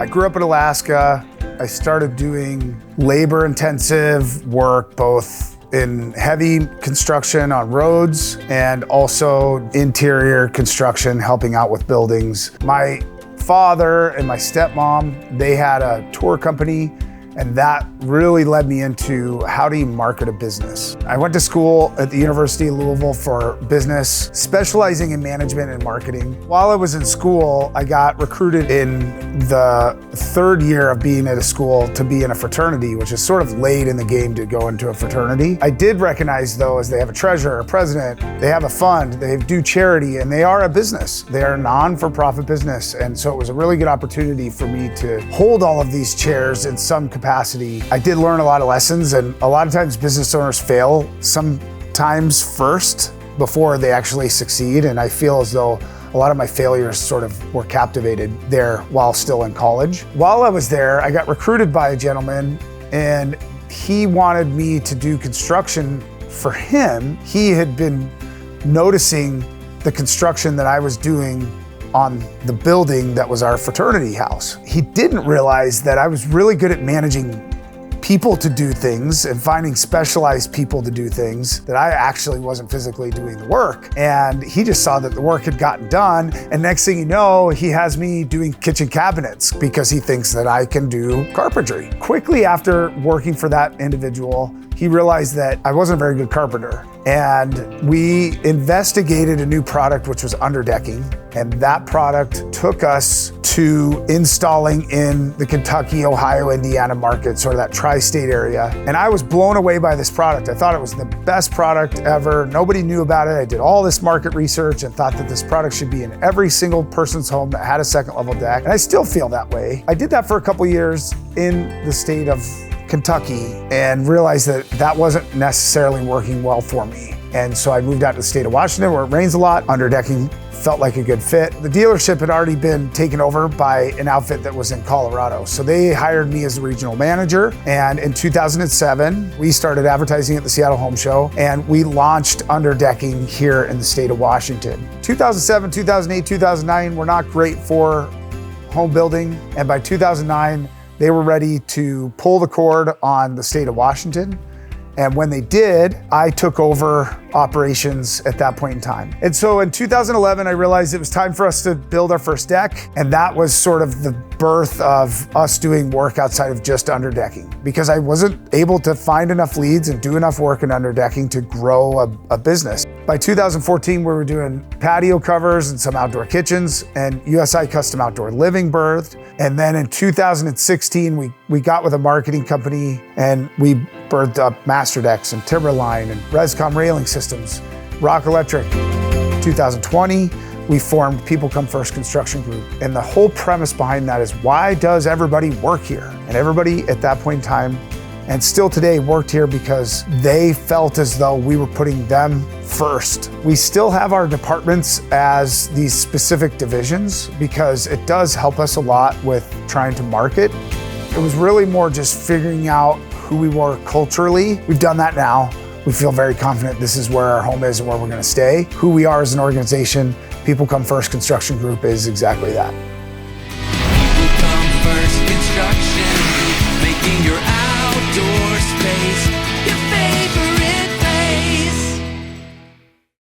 I grew up in Alaska. I started doing labor-intensive work, both in heavy construction on roads and also interior construction, helping out with buildings. My father and my stepmom, they had a tour company, and that really led me into how do you market a business. I went to school at the University of Louisville for business, specializing in management and marketing. While I was in school, I got recruited in the third year of being at a school to be in a fraternity, which is sort of late in the game to go into a fraternity. I did recognize though, as they have a treasurer, a president, they have a fund, they do charity, and they are a business. They are a non-for-profit business. And so it was a really good opportunity for me to hold all of these chairs in some capacity. I did learn a lot of lessons, and a lot of times business owners fail sometimes first before they actually succeed. And I feel as though a lot of my failures sort of were captivated there while still in college. While I was there, I got recruited by a gentleman, and he wanted me to do construction for him. He had been noticing the construction that I was doing on the building that was our fraternity house. He didn't realize that I was really good at managing people to do things and finding specialized people to do things, that I actually wasn't physically doing the work. And he just saw that the work had gotten done. And next thing you know, he has me doing kitchen cabinets because he thinks that I can do carpentry. Quickly after working for that individual, he realized that I wasn't a very good carpenter. And we investigated a new product, which was underdecking. And that product took us to installing in the Kentucky, Ohio, Indiana market, sort of that tri-state area. And I was blown away by this product. I thought it was the best product ever. Nobody knew about it. I did all this market research and thought that this product should be in every single person's home that had a second level deck. And I still feel that way. I did that for a couple years in the state of Kentucky and realized that that wasn't necessarily working well for me. And so I moved out to the state of Washington, where it rains a lot. Underdecking felt like a good fit. The dealership had already been taken over by an outfit that was in Colorado. So they hired me as the regional manager. And in 2007, we started advertising at the Seattle Home Show, and we launched underdecking here in the state of Washington. 2007, 2008, 2009 were not great for home building. And by 2009, they were ready to pull the cord on the state of Washington. And when they did, I took over operations at that point in time. And so in 2011, I realized it was time for us to build our first deck. And that was sort of the birth of us doing work outside of just underdecking, because I wasn't able to find enough leads and do enough work in underdecking to grow a business. By 2014, we were doing patio covers and some outdoor kitchens, and USI Custom Outdoor Living birthed. And then in 2016, we got with a marketing company, and we birthed up Master Decks and Timberline and Rescom Railing Systems, Rock Electric. 2020, we formed People Come First Construction Group. And the whole premise behind that is, why does everybody work here? And everybody at that point in time, and still today, worked here because they felt as though we were putting them first. We still have our departments as these specific divisions because it does help us a lot with trying to market. It was really more just figuring out who we were culturally. We've done that now. We feel very confident this is where our home is and where we're gonna stay. Who we are as an organization, People Come First Construction Group is exactly that. People Come First Construction, making your outdoor space